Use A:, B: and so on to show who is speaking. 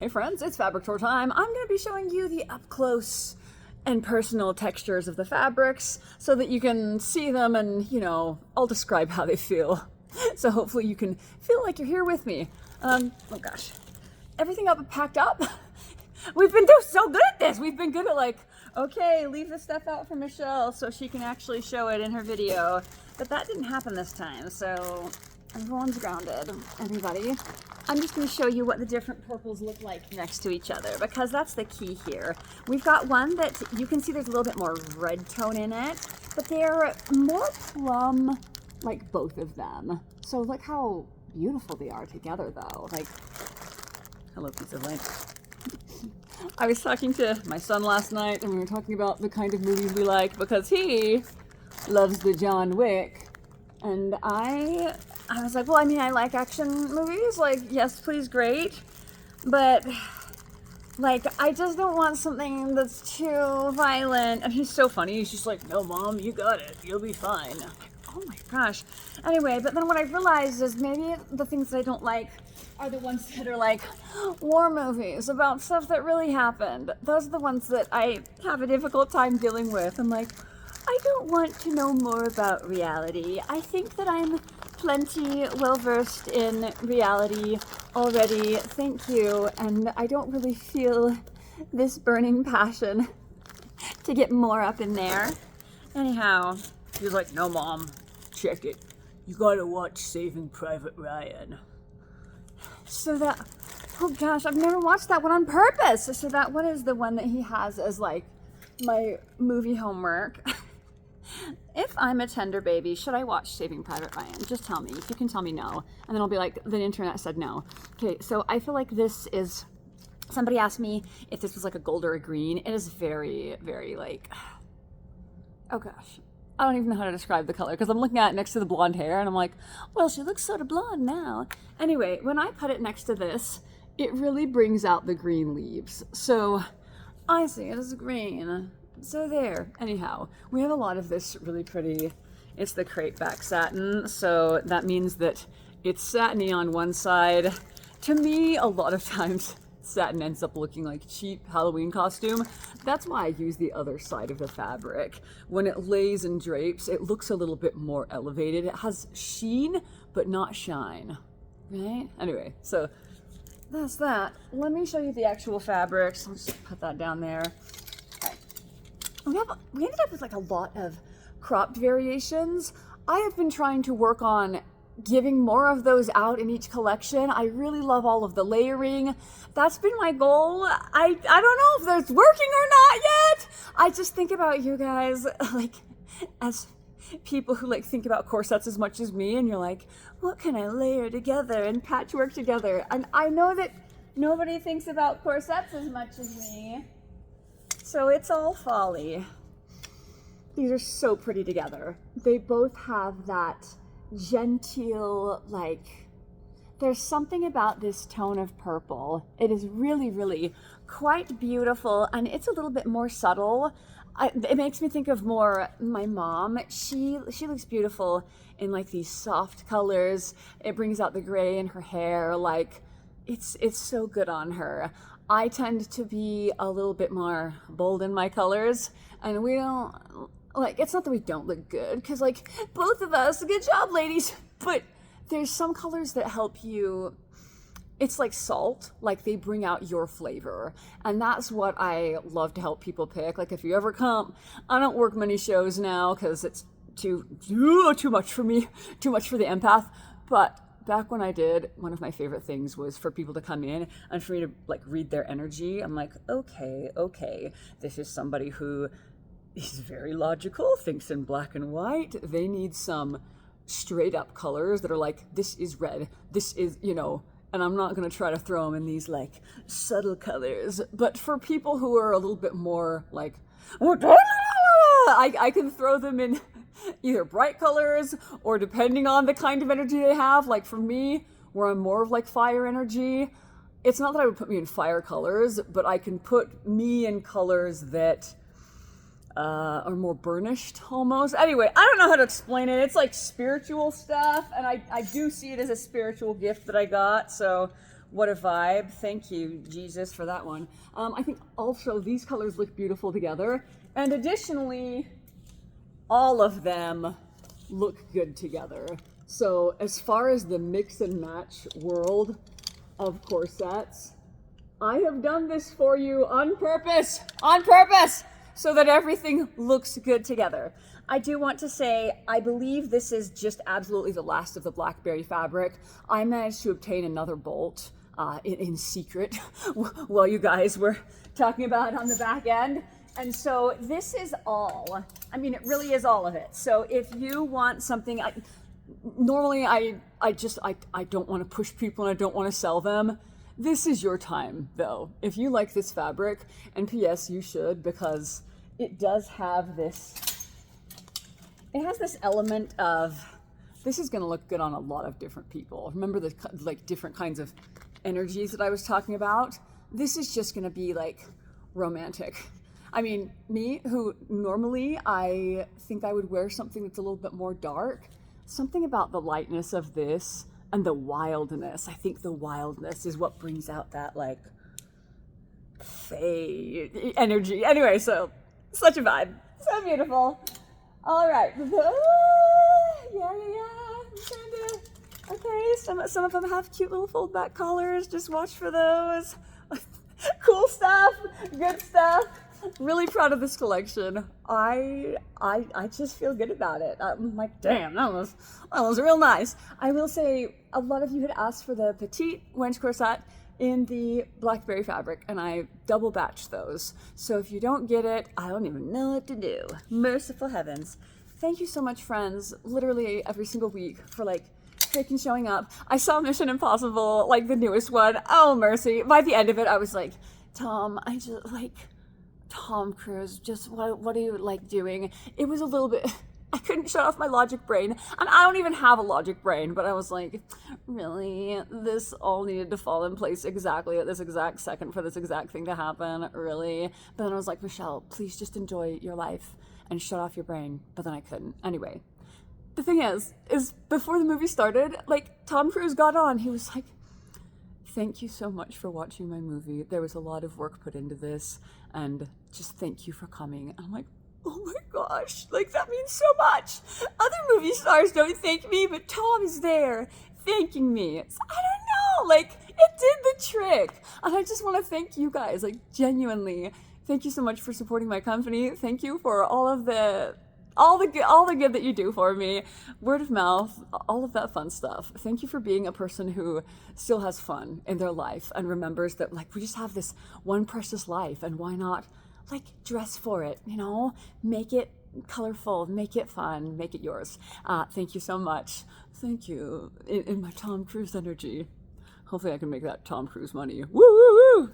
A: Hey friends, it's fabric tour time. I'm going to be showing you the up close and personal textures of the fabrics so that you can see them and, I'll describe how they feel. So hopefully you can feel like you're here with me. Oh gosh. Everything up packed up? We've been so good at this. We've been good at okay, leave the stuff out for Michelle so she can actually show it in her video. But that didn't happen this time, so everyone's grounded, everybody. I'm just going to show you what the different purples look like next to each other, because that's the key here. We've got one that you can see there's a little bit more red tone in it, but they're more plum, like both of them. So look how beautiful they are together though. Hello piece of light. I was talking to my son last night and we were talking about the kind of movies we like because he loves the John Wick. And I was like, well, I like action movies. Yes, please, great. But, I just don't want something that's too violent. And he's so funny. He's just like, no, Mom, you got it. You'll be fine. I'm like, oh my gosh. Anyway, but then what I realized is maybe the things that I don't like are the ones that are war movies about stuff that really happened. Those are the ones that I have a difficult time dealing with. I'm like, I don't want to know more about reality. I think that I'm plenty well-versed in reality already, thank you, and I don't really feel this burning passion to get more up in there. Anyhow, he's like, no, Mom, check it. You gotta watch Saving Private Ryan. So that, oh gosh, I've never watched that one on purpose. So that one is the one that he has as my movie homework. If I'm a tender baby, should I watch Saving Private Ryan? Just tell me. You can tell me no. And then I'll be like, the internet said no. Okay, so I feel like this is, somebody asked me if this was a gold or a green. It is very, very oh gosh. I don't even know how to describe the color because I'm looking at it next to the blonde hair and I'm like, well, she looks sort of blonde now. Anyway, when I put it next to this, it really brings out the green leaves. So I see it as green. So there. Anyhow, we have a lot of this really pretty, it's the crepe back satin, so that means that it's satiny on one side. To me, a lot of times satin ends up looking like cheap Halloween costume. That's why I use the other side of the fabric. When it lays and drapes, it looks a little bit more elevated. It has sheen, but not shine, right? Anyway, so that's that. Let me show you the actual fabrics. Let's just put that down there. We ended up with a lot of cropped variations. I have been trying to work on giving more of those out in each collection. I really love all of the layering. That's been my goal. I don't know if that's working or not yet. I just think about you guys as people who think about corsets as much as me, and you're like, what can I layer together and patchwork together? And I know that nobody thinks about corsets as much as me. So it's all folly. These are so pretty together. They both have that genteel, there's something about this tone of purple. It is really, really quite beautiful, and it's a little bit more subtle. It makes me think of more my mom. She looks beautiful in these soft colors. It brings out the gray in her hair. It's so good on her. I tend to be a little bit more bold in my colors, and we don't, it's not that we don't look good, because, both of us, good job, ladies, but there's some colors that help you, it's like salt, they bring out your flavor, and that's what I love to help people pick. If you ever come, I don't work many shows now, because it's too much for me, too much for the empath, but back when I did, one of my favorite things was for people to come in and for me to read their energy. I'm like, okay, this is somebody who is very logical, thinks in black and white. They need some straight up colors that are this is red, this is, and I'm not going to try to throw them in these subtle colors. But for people who are a little bit more I can throw them in either bright colors or depending on the kind of energy they have. For me, where I'm more of fire energy, it's not that I would put me in fire colors, but I can put me in colors that are more burnished almost. Anyway, I don't know how to explain it. It's spiritual stuff, and I do see it as a spiritual gift that I got. So what a vibe. Thank you, Jesus, for that one. I think also these colors look beautiful together. And additionally, all of them look good together. So as far as the mix and match world of corsets, I have done this for you on purpose, so that everything looks good together. I do want to say, I believe this is just absolutely the last of the Blackberry fabric. I managed to obtain another bolt in secret while you guys were talking about it on the back end. And so this is all, I mean, it really is all of it. So if you want something, normally I don't want to push people and I don't want to sell them. This is your time though. If you like this fabric, and PS you should, because it does have this, it has this element of, this is going to look good on a lot of different people. Remember the like different kinds of energies that I was talking about? This is just going to be like romantic. I mean, me, who normally I think I would wear something that's a little bit more dark, something about the lightness of this and the wildness. I think the wildness is what brings out that like fae energy. Anyway, so such a vibe. So beautiful. All right. Yeah. Okay, some of them have cute little fold back collars. Just watch for those. Cool stuff. Good stuff. Really proud of this collection. I just feel good about it. I'm like, damn, that was real nice. I will say, a lot of you had asked for the petite wench corset in the Blackberry fabric, and I double batched those. So if you don't get it, I don't even know what to do. Merciful heavens. Thank you so much, friends, literally every single week for like freaking showing up. I saw Mission Impossible, like the newest one. Oh, mercy. By the end of it, I was like, Tom, I just like... Tom Cruise, just what are you like doing? It was a little bit, I couldn't shut off my logic brain, and I don't even have a logic brain, but I was like, really? This all needed to fall in place exactly at this exact second for this exact thing to happen? Really? But then I was like, Michelle, please just enjoy your life and shut off your brain. But then I couldn't. Anyway, the thing is before the movie started, like Tom Cruise got on, he was like, thank you so much for watching my movie. There was a lot of work put into this, and just thank you for coming. And I'm like, oh my gosh, like that means so much. Other movie stars don't thank me, but Tom is there thanking me. So, I don't know, like it did the trick. And I just want to thank you guys, like genuinely. Thank you so much for supporting my company. Thank you for all the good that you do for me, word of mouth, all of that fun stuff. Thank you for being a person who still has fun in their life and remembers that like we just have this one precious life, and why not like dress for it, you know, make it colorful, make it fun, make it yours. Thank you so much. Thank you in my Tom Cruise energy. Hopefully I can make that Tom Cruise money. Woo woo woo.